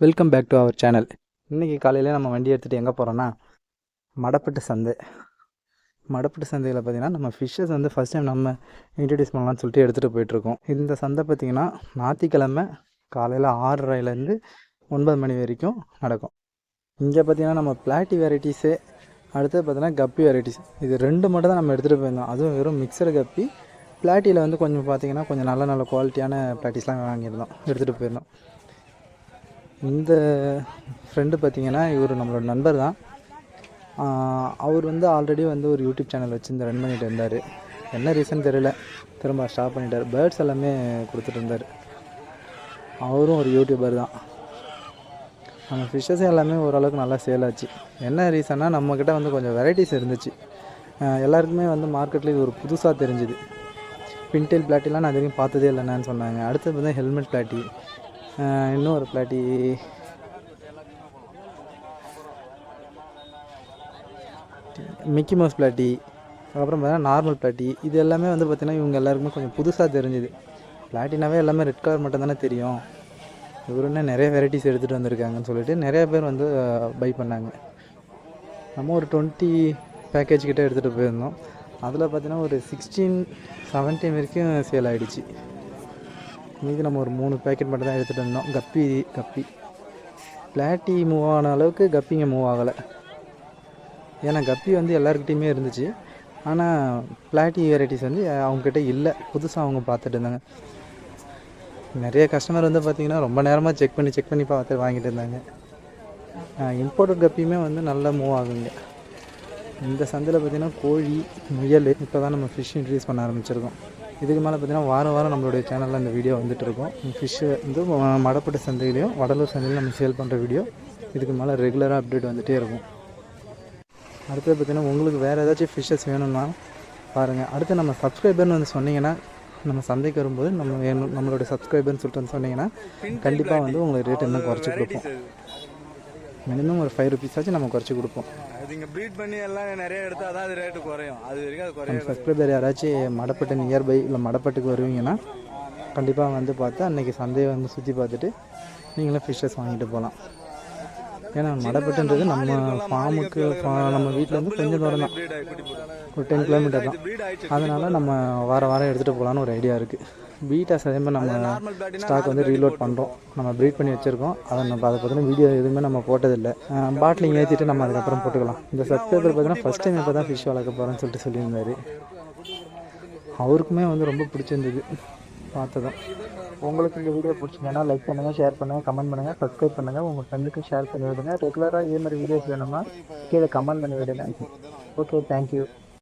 Welcome back to our channel. இன்றைக்கி காலையில் நம்ம வண்டி எடுத்துகிட்டு எங்கே போகிறோன்னா மடப்பட்டு சந்தை. மடப்பட்டு சந்தையில் பார்த்திங்கன்னா நம்ம ஃபிஷ்ஷஸ் வந்து ஃபஸ்ட் டைம் நம்ம இன்ட்ரடியூஸ் பண்ணலான்னு சொல்லிட்டு எடுத்துகிட்டு போயிட்டுருக்கோம். இந்த சந்தை பார்த்திங்கன்னா ஞாயிற்றுக்கிழமை காலையில் 6:30லேருந்து 9 மணி வரைக்கும் நடக்கும். இங்கே பார்த்திங்கன்னா நம்ம பிளாட்டி வெரைட்டிஸு, அடுத்தது பார்த்திங்கன்னா கப்பி வெரைட்டிஸ், இது ரெண்டு மட்டும் தான் நம்ம எடுத்துகிட்டு போயிருந்தோம். அதுவும் வெறும் மிக்சர் கப்பி. பிளாட்டியில் வந்து கொஞ்சம் பார்த்திங்கன்னா கொஞ்சம் நல்ல குவாலிட்டியான பிளாட்டிஸ்லாம் வாங்கியிருந்தோம், எடுத்துகிட்டு போயிருந்தோம். இந்த ஃப்ரெண்டு பார்த்திங்கன்னா இவர் நம்மளோட நண்பர் தான். அவர் வந்து ஆல்ரெடி வந்து ஒரு யூடியூப் சேனல் வச்சு ரன் பண்ணிட்டு இருந்தார். என்ன ரீசன் தெரியல, திரும்ப ஸ்டாப் பண்ணிட்டார். பேர்ட்ஸ் எல்லாமே கொடுத்துட்டு இருந்தார். அவரும் ஒரு யூடியூபர் தான். நம்ம ஃபிஷ்ஷஸ் எல்லாமே ஓரளவுக்கு நல்லா சேல் ஆச்சு. என்ன ரீசன்னா நம்மக்கிட்ட வந்து கொஞ்சம் வெரைட்டிஸ் இருந்துச்சு. எல்லாருக்குமே வந்து மார்க்கெட்டில் இது ஒரு புதுசாக தெரிஞ்சுது. பின்டெயில் பிளாட்டிலாம் நான் இது வரைக்கும் பார்த்ததே இல்லைன்னு சொன்னாங்க. அடுத்தது பார்த்தா ஹெல்மெட் பிளாட்டி, இன்னும் ஒரு பிளாட்டி மிக்கி மவுஸ் பிளாட்டி, அதுக்கப்புறம் பார்த்தீங்கன்னா நார்மல் பிளாட்டி. இது எல்லாமே வந்து பார்த்திங்கன்னா இவங்க எல்லாருக்குமே கொஞ்சம் புதுசாக தெரிஞ்சுது. பிளாட்டினாவே எல்லாமே ரெட் கலர் மட்டும் தானே தெரியும், இவருன்னா நிறைய வெரைட்டிஸ் எடுத்துகிட்டு வந்திருக்காங்கன்னு சொல்லிட்டு நிறைய பேர் வந்து பை பண்ணாங்க. நம்ம ஒரு 20 பேக்கேஜ் கிட்டே எடுத்துகிட்டு போயிருந்தோம். அதில் பார்த்திங்கன்னா ஒரு 16-17 வரைக்கும் சேல் ஆகிடுச்சு. மீதி நம்ம ஒரு 3 பேக்கெட் மட்டும் தான் எடுத்துகிட்டு இருந்தோம். கப்பி பிளாட்டி மூவ் ஆன அளவுக்கு கப்பிங்க மூவ் ஆகலை. ஏன்னா கப்பி வந்து எல்லாருக்கிட்டையுமே இருந்துச்சு, ஆனால் பிளாட்டி வெரைட்டிஸ் வந்து அவங்கக்கிட்ட இல்லை, புதுசாக அவங்க பார்த்துட்டு இருந்தாங்க. நிறைய கஸ்டமர் வந்து பார்த்திங்கன்னா ரொம்ப நேரமாக செக் பண்ணி பார்த்து வாங்கிட்டு இருந்தாங்க. இம்போர்ட்டட் கப்பியுமே வந்து நல்லா மூவ் ஆகுங்க. இந்த சந்தையில் பார்த்திங்கன்னா கோழி, முயல் இப்போ தான் நம்ம ஃபிஷ் இன்ட்ரடியூஸ் பண்ண ஆரம்பிச்சிருக்கோம். இதுக்கு மேலே பார்த்திங்கன்னா வாரம் நம்மளுடைய சேனலில் இந்த வீடியோ வந்துட்டு இருக்கோம். ஃபிஷ்ஷு வந்து மடப்பட்டு சந்தையிலையும் வடலூர் சந்தையிலையும் நம்ம சேல் பண்ணுற வீடியோ இதுக்கு மேலே ரெகுலராக அப்டேட் வந்துகிட்டே இருக்கும். அடுத்தது பார்த்திங்கன்னா உங்களுக்கு வேறு ஏதாச்சும் ஃபிஷ்ஷஸ் வேணும்னா பாருங்கள். அடுத்து நம்ம சப்ஸ்கிரைபர்னு வந்து சொன்னீங்கன்னா, நம்ம சந்தைக்கு வரும்போது நம்மளுடைய சப்ஸ்கிரைபர்னு சொல்லிட்டு வந்து சொன்னீங்கன்னா கண்டிப்பாக வந்து உங்களுக்கு ரேட் இன்னும் குறைச்சி கொடுப்போம். மினிமம் ஒரு 5 rupees நம்ம குறைச்சி கொடுப்போம். அதுங்க ப்ரீட் பண்ணி எல்லாம் நிறைய எடுத்தால் தான் அது ரேட்டு குறையும். அது வரைக்கும் அது குறையும். சப்ஸ்கிரைபர் யாராச்சும் மடப்பட்டு நியர்பை இல்லை மடப்பட்டுக்கு வருவீங்கன்னா கண்டிப்பாக வந்து பார்த்து அன்றைக்கி சந்தையை வந்து சுற்றி பார்த்துட்டு நீங்களும் ஃபிஷ்ஷஸ் வாங்கிட்டு போகலாம். ஏன்னா மடப்பட்டுன்றது நம்ம ஃபார்முக்கு நம்ம வீட்டில் வந்து கொஞ்சம் தூரம் தான், ஒரு 10 கிலோமீட்டர் தான். அதனால் நம்ம வாரம் எடுத்துகிட்டு போகலான்னு ஒரு ஐடியா இருக்குது. பீட்டாஸ் அதே மாதிரி நம்ம ஸ்டாக் வந்து ரீலோட் பண்ணுறோம். நம்ம ப்ரீட் பண்ணி வச்சுருக்கோம். அதை பார்த்தீங்கன்னா வீடியோ எதுவுமே நம்ம போட்டதில்லை. பாட்டிலிங் ஏற்றிட்டு நம்ம அதுக்கப்புறம் போட்டுக்கலாம். இந்த சப்ஸ்கிரைபர் பார்த்தீங்கன்னா ஃபஸ்ட் டைம் இப்போ தான் ஃபிஷ் வளர்க்க போகிறேன்னு சொல்லிட்டு சொல்லியிருந்தார். அவருக்குமே வந்து ரொம்ப பிடிச்சிருந்தது பார்த்ததும். உங்களுக்கு இந்த வீடியோ பிடிச்சிங்கன்னா லைக் பண்ணுங்கள், ஷேர் பண்ணுங்கள், கமெண்ட் பண்ணுங்கள், சப்ஸ்கிரைப் பண்ணுங்கள். உங்கள் ஃப்ரெண்டுக்கு ஷேர் பண்ணி விடுங்க. ரெகுலராக இதே மாதிரி வீடியோஸ் வேணுமா கீழே கமெண்ட் பண்ணி விடுங்க. Okay, thank you.